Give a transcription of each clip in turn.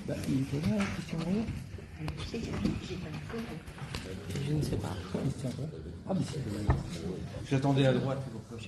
Bah, il était là, Christian Roux. Je ne sais pas. Christian Roux. Ah, mais c'est vrai. J'attendais à droite, c'est pour ça.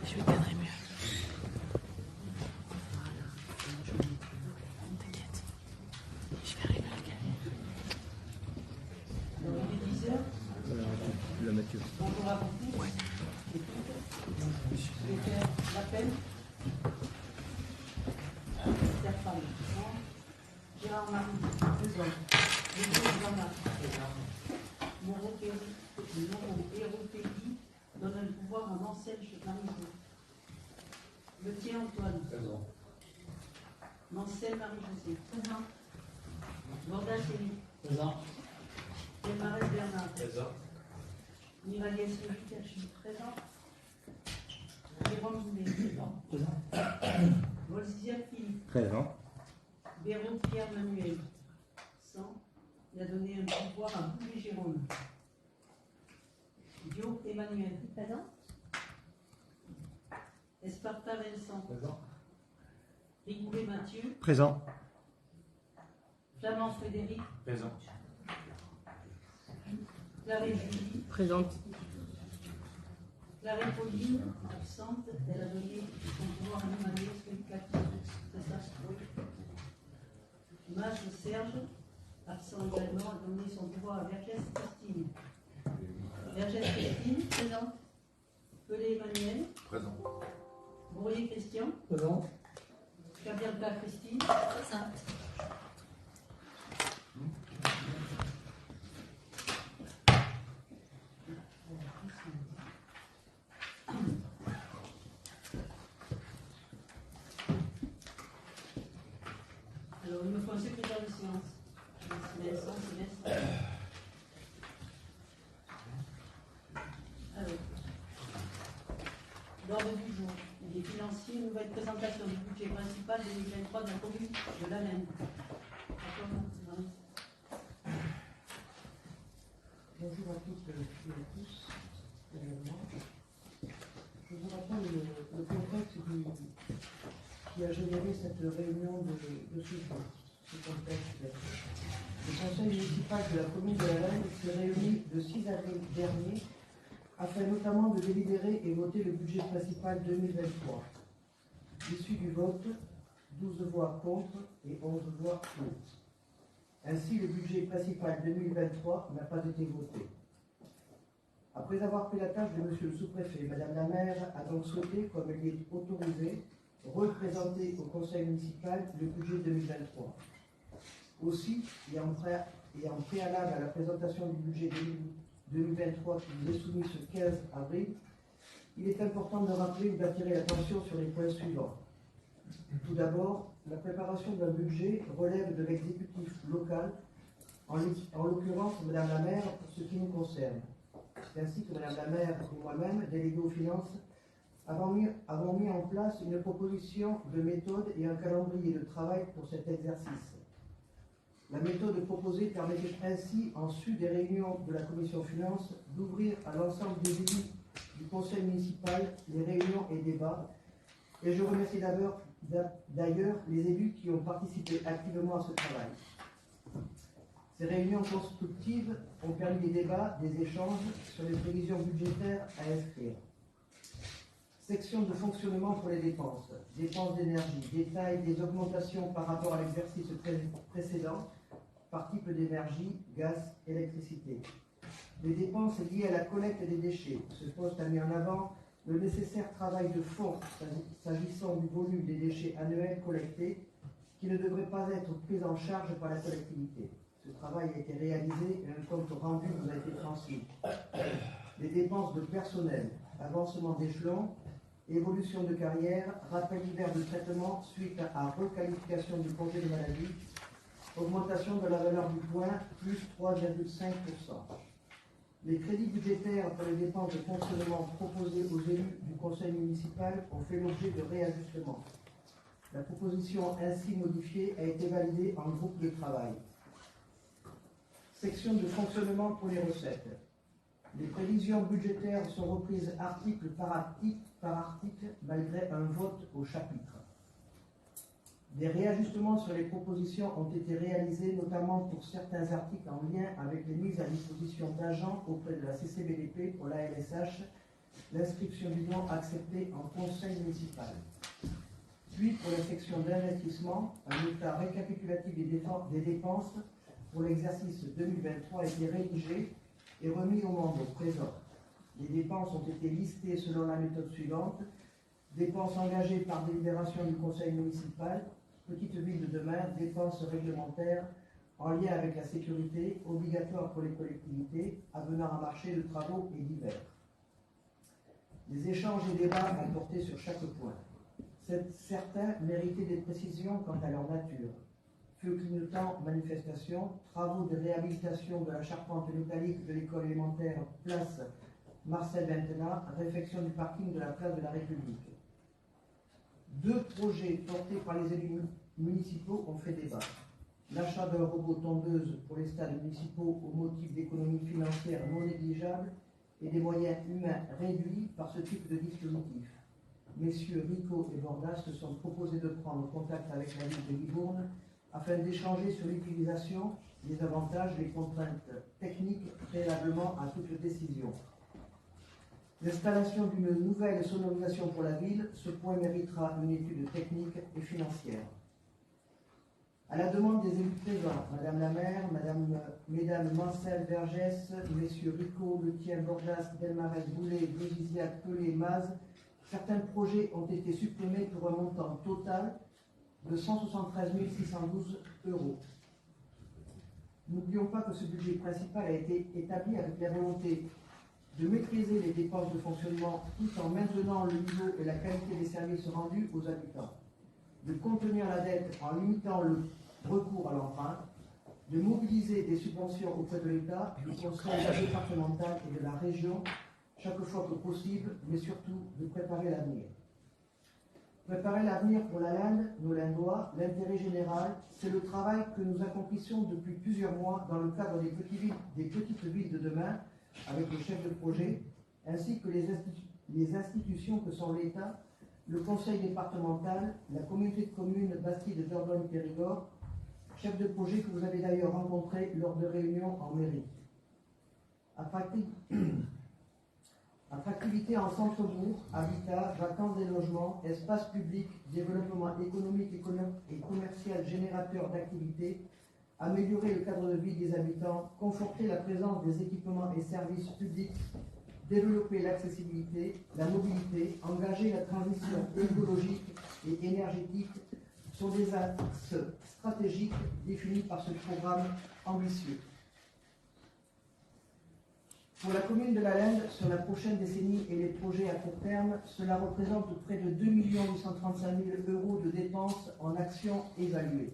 Je vais gagner mieux. T'inquiète. Je vais arriver à le gagner. Il est 10 heures. La Mathieu. Bonjour à vous. Ouais. Je vais faire l'appel. Stéphane. Gérard Marie. Présent. Jean-Marc. Moreau Héroupédi donne le pouvoir en Ancel chez Marie-Jo. Le tien, Antoine. Présent. Mancel Marie-Josée. Présent. Bordas Élie. Présent. Delmarès Bernard. Présent. Miragès Pikachu. Présent. Jérôme Boulet. Présent. Volzier Philippe. Présent. Béraud Pierre Manuel. 100. Il a donné un pouvoir à Boulet Jérôme. Dio Emmanuel. Présent. Esparta Vincent. Présent. Rigoulet Mathieu. Présent. Flamand Frédéric. Présent. Clarée Julie. Présente. Clarée Pauline. Absente. Elle a donné son pouvoir à Emmanuel Spectacle. C'est ça? Oui. Mage Serge. Absent également, a donné son pouvoir à Vergès Christine. Vergès Christine. Présente. Pelé Emmanuel. Présent. Bourrier Christian. Présent. Cabialca Christine. Présente. Alors, il me faut un secrétaire de séance. C'est alors, l'ordre du jour, il est financier, nouvelle présentation du budget principal 2023 de la commune de l'Allen. Bonjour à toutes et à tous. Je vous rappelle le contexte qui a généré cette réunion de suivi. Ce contexte. Le conseil municipal de la commune de l'Allen s'est réuni le 6 avril dernier afin notamment de délibérer et voter le budget principal 2023. L'issue du vote, 12 voix contre et 11 voix pour. Ainsi, le budget principal 2023 n'a pas été voté. Après avoir pris la tâche de M. le sous-préfet, Mme la maire a donc souhaité, comme elle y est autorisée, représenter au conseil municipal le budget 2023. Aussi, et en préalable à la présentation du budget 2023 qui vous est soumis ce 15 avril, il est important de rappeler ou d'attirer l'attention sur les points suivants. Tout d'abord, la préparation d'un budget relève de l'exécutif local, en l'occurrence Mme la maire pour ce qui nous concerne. C'est ainsi que Mme la maire et moi-même, délégué aux finances, avons mis en place une proposition de méthode et un calendrier de travail pour cet exercice. La méthode proposée permettait ainsi, en sus des réunions de la commission finances, d'ouvrir à l'ensemble des élus du conseil municipal les réunions et débats. Et je remercie d'ailleurs les élus qui ont participé activement à ce travail. Ces réunions constructives ont permis des débats, des échanges sur les prévisions budgétaires à inscrire. Section de fonctionnement pour les dépenses. Dépenses d'énergie. Détail des augmentations par rapport à l'exercice précédent par type d'énergie, gaz, électricité. Les dépenses liées à la collecte des déchets. Ce poste a mis en avant le nécessaire travail de fond s'agissant du volume des déchets annuels collectés qui ne devrait pas être pris en charge par la collectivité. Ce travail a été réalisé et un compte rendu nous a été transmis. Les dépenses de personnel, avancement d'échelon, évolution de carrière, rappel hiver de traitement suite à requalification du congé de maladie, augmentation de la valeur du point, plus 3,5%. Les crédits budgétaires pour les dépenses de fonctionnement proposés aux élus du conseil municipal ont fait l'objet de réajustements. La proposition ainsi modifiée a été validée en groupe de travail. Section de fonctionnement pour les recettes. Les prévisions budgétaires sont reprises article par article malgré un vote au chapitre. Des réajustements sur les propositions ont été réalisés, notamment pour certains articles en lien avec les mises à disposition d'agents auprès de la CCBDP pour l'ALSH, l'inscription du nom acceptée en conseil municipal. Puis, pour la section d'investissement, un état récapitulatif des dépenses pour l'exercice 2023 a été rédigé et remis au monde au présent. Les dépenses ont été listées selon la méthode suivante: dépenses engagées par délibération du conseil municipal, petite ville de demain, dépenses réglementaires en lien avec la sécurité, obligatoires pour les collectivités, avenant à marché de travaux et divers. Les échanges et débats ont porté sur chaque point. Certains méritaient des précisions quant à leur nature. Feu clignotant, manifestation, travaux de réhabilitation de la charpente métallique de l'école élémentaire place Marcel Ventena, réfection du parking de la place de la République. Deux projets portés par les élus municipaux ont fait débat. L'achat d'un robot tondeuse pour les stades municipaux au motif d'économies financières non négligeables et des moyens humains réduits par ce type de dispositif. Messieurs Rico et Bordas se sont proposés de prendre contact avec la ville de Libourne afin d'échanger sur l'utilisation, les avantages, les contraintes techniques préalablement à toute décision. L'installation d'une nouvelle sonorisation pour la ville, ce point méritera une étude technique et financière. À la demande des élus présents, Madame la maire, Mesdames Mancel, Vergès, Messieurs Rico, Letien, Bordas, Delmarès, Boulet, Dégisiac, Pelé, Maz, certains projets ont été supprimés pour un montant total de 173 612 €. N'oublions pas que ce budget principal a été établi avec la volonté de maîtriser les dépenses de fonctionnement tout en maintenant le niveau et la qualité des services rendus aux habitants, de contenir la dette en limitant le recours à l'emprunt, de mobiliser des subventions auprès de l'État, du conseil départemental et de la région chaque fois que possible, mais surtout de préparer l'avenir. Préparer l'avenir pour la Linde, nos Lindois, l'intérêt général, c'est le travail que nous accomplissions depuis plusieurs mois dans le cadre des petites villes de demain, avec le chef de projet, ainsi que les institutions que sont l'État, le conseil départemental, la communauté de communes Bastide Dordogne-Périgord, chef de projet que vous avez d'ailleurs rencontré lors de réunions en mairie. Attractivité en centre-bourg, habitat, vacances et logements, espaces publics, développement économique et commercial générateur d'activités, améliorer le cadre de vie des habitants, conforter la présence des équipements et services publics, développer l'accessibilité, la mobilité, engager la transition écologique et énergétique sont des axes stratégiques définis par ce programme ambitieux. Pour la commune de la Linde, sur la prochaine décennie et les projets à court terme, cela représente près de 2 835 000 € de dépenses en actions évaluées.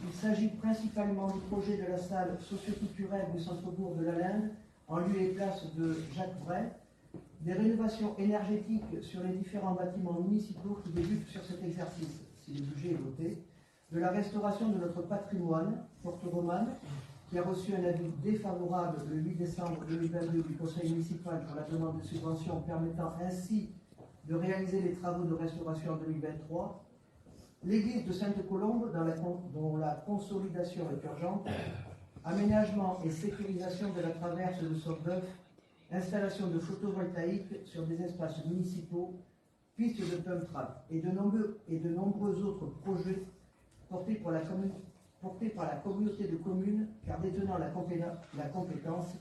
Il s'agit principalement du projet de la salle socio-culturelle du centre-bourg de la Linde, en lieu et place de Jacques Brel, des rénovations énergétiques sur les différents bâtiments municipaux qui débutent sur cet exercice, si le budget est voté, de la restauration de notre patrimoine, Porte Romane, qui a reçu un avis défavorable le 8 décembre 2022 du conseil municipal pour la demande de subvention permettant ainsi de réaliser les travaux de restauration en 2023, l'église de Sainte-Colombe, dont la consolidation est urgente, aménagement et sécurisation de la traverse de Sauveuf, installation de photovoltaïques sur des espaces municipaux, pistes de pump track et de nombreux autres projets portés par la communauté de communes, car détenant la compétence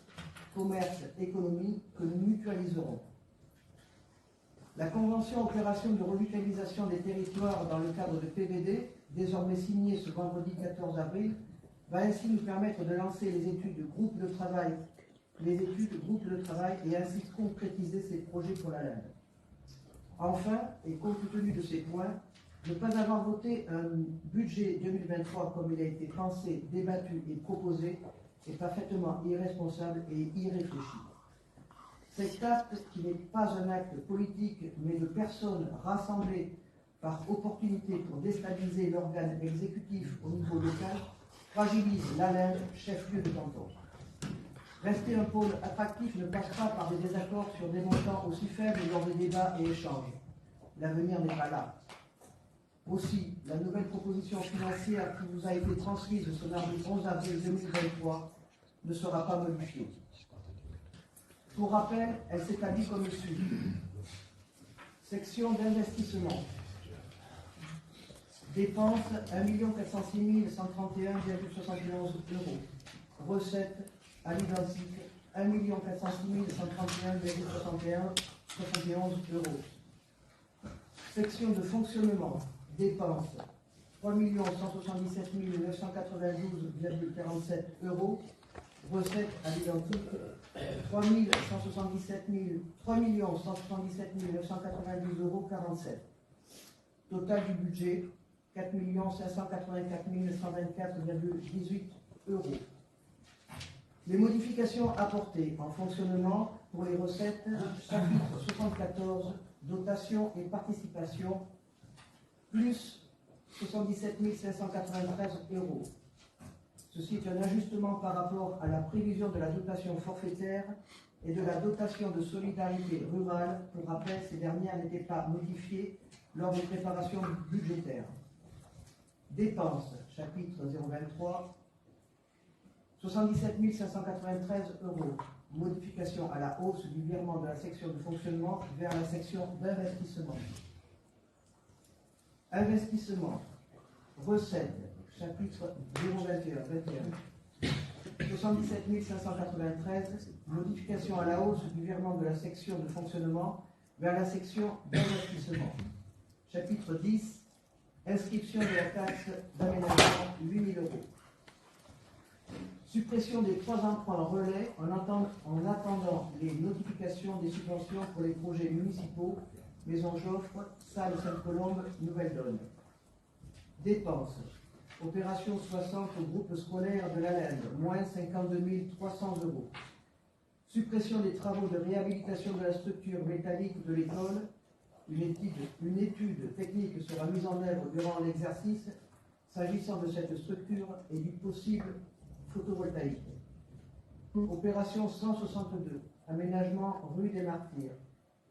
commerce, économie, que nous mutualiserons. La convention opération de revitalisation des territoires dans le cadre de PVD, désormais signée ce vendredi 14 avril, va ainsi nous permettre de lancer les études groupes de travail et ainsi concrétiser ces projets pour la Linde. Enfin, et compte tenu de ces points, ne pas avoir voté un budget 2023 comme il a été pensé, débattu et proposé est parfaitement irresponsable et irréfléchi. Cet acte, qui n'est pas un acte politique, mais de personnes rassemblées par opportunité pour déstabiliser l'organe exécutif au niveau local, fragilise l'Alin, chef-lieu de canton. Rester un pôle attractif ne passe pas par des désaccords sur des montants aussi faibles lors des débats et échanges. L'avenir n'est pas là. Aussi, la nouvelle proposition financière qui vous a été transmise ce mardi 11 avril 2023 ne sera pas modifiée. Pour rappel, elle s'établit comme suit. Section d'investissement. Dépenses 1 406 131,71 €. Recettes à l'identique 1 406 131,71 €. Section de fonctionnement. Dépenses 3 177 992,47 €. Recettes à l'identique 3 177 992,47 €. Total du budget 4 584 124,18 €. Les modifications apportées en fonctionnement pour les recettes, chapitre 74, dotation et participation, plus 77 593 €. Ceci est un ajustement par rapport à la prévision de la dotation forfaitaire et de la dotation de solidarité rurale. Pour rappel, ces dernières n'étaient pas modifiées lors des préparations budgétaires. Dépenses, chapitre 023, 77 593 €. Modification à la hausse du virement de la section de fonctionnement vers la section d'investissement. Investissement, recettes, chapitre 021, 77 593, modification à la hausse du virement de la section de fonctionnement vers la section d'investissement. Chapitre 10, inscription de la taxe d'aménagement, 8 000 €. Suppression des 3 emprunts relais en attendant les notifications des subventions pour les projets municipaux, Maison Joffre, Salle Sainte-Colombe, Nouvelle Donne. Dépenses. Opération 60 au groupe scolaire de la Lende, moins 52 300 €. Suppression des travaux de réhabilitation de la structure métallique de l'école. Une étude technique sera mise en œuvre durant l'exercice s'agissant de cette structure et du possible photovoltaïque. Opération 162, aménagement rue des Martyrs,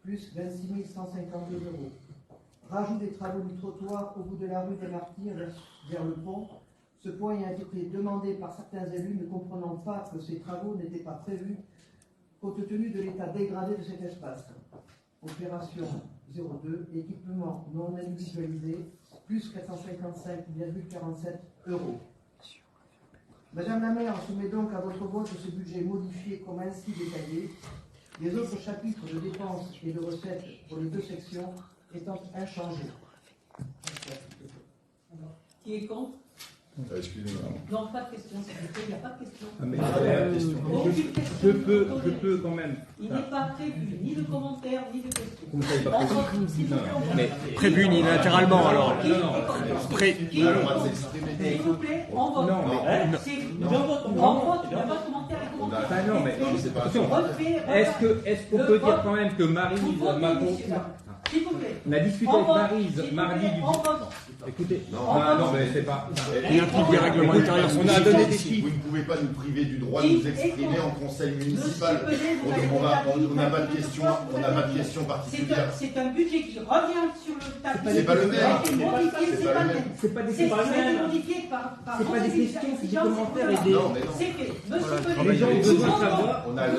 plus 26 152 €. Rajout des travaux du trottoir au bout de la rue des Martyrs vers le pont. Ce point a été demandé par certains élus ne comprenant pas que ces travaux n'étaient pas prévus compte tenu de l'état dégradé de cet espace. Opération 02, équipement non individualisé, plus 455,47 €. Madame la maire soumet donc à votre vote ce budget modifié comme ainsi détaillé, les autres chapitres de dépenses et de recettes pour les deux sections étant inchangés. Qui est contre? Excusez-moi. Non, pas de question, s'il vous plaît, il n'y a pas de question. Ah, mais Aucune question. je peux quand même. Il n'est pas prévu ni de commentaires, ni de questions. Vous ne savez pas On vote, s'il vous plaît, on vote. Mais prévu unilatéralement alors. Qui est contre? Qui est contre? S'il vous plaît, on vote. Non, mais On vote, il n'y a pas de commentaires et commentaires. Enfin, non, mais attention. Refait, Est-ce qu'on peut dire quand même que Maryse m'a s'il vous plaît. On a discuté avec Maryse mardi du. On vote. Écoutez, non, mais c'est pas. Il y a un truc des règlements intérieurs. On a donné des chiffres. Vous ne pouvez pas nous priver du droit de nous exprimer en conseil municipal. On n'a pas de question particulière. C'est un budget qui revient sur le tapis. C'est pas le même. C'est pas des C'est questions. modifié par C'est pas des questions, c'est des commentaires et des. Non, mais non. C'est fait. Monsieur Les gens ont Pelé, besoin de savoir. On a le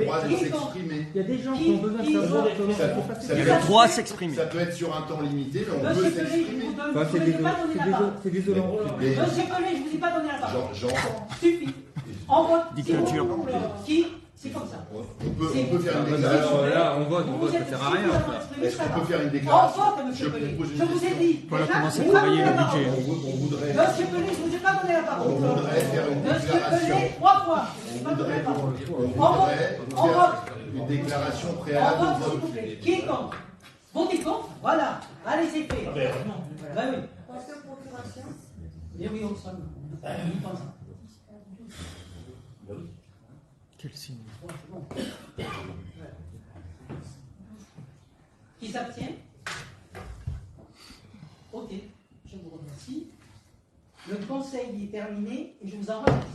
droit de s'exprimer. Il y a des gens qui ont besoin de savoir comment ça peut passer. Il y a le droit à s'exprimer. Ça peut être sur un temps limité, mais on peut Monsieur Pelé, je s'exprimer. vous donne. Enfin, Je vous ai pas donné la parole. c'est désolant. Mais Monsieur Pelé, je vous ai pas donné la parole. j'entends. Suffit. On vote. Dictature. Qui? C'est comme ça. On peut faire une Alors déclaration. là, on vote, ça sert à rien. Est-ce qu'on peut faire une On déclaration? vote, monsieur Pelé. propose une Je vous ai question. dit. Voilà Déjà, comment c'est vous m'avez travaillé donné le la parole. On voudrait Monsieur Pelé, je vous ai pas donné la parole. faire une Monsieur déclaration. Pelé, 3 fois. Je vous ai On pas donné la parole. voudrait On vote. faire une déclaration On préalable vote, au s'il vote. vous plaît. Qui est contre? Votez contre? Voilà. Allez, c'est fait. Ben oui. Parce que procuration. Eh oui, on le sonne. On y pense. Quel signe? Qui s'abstient? Ok, je vous remercie. Le conseil est terminé et je vous en remercie.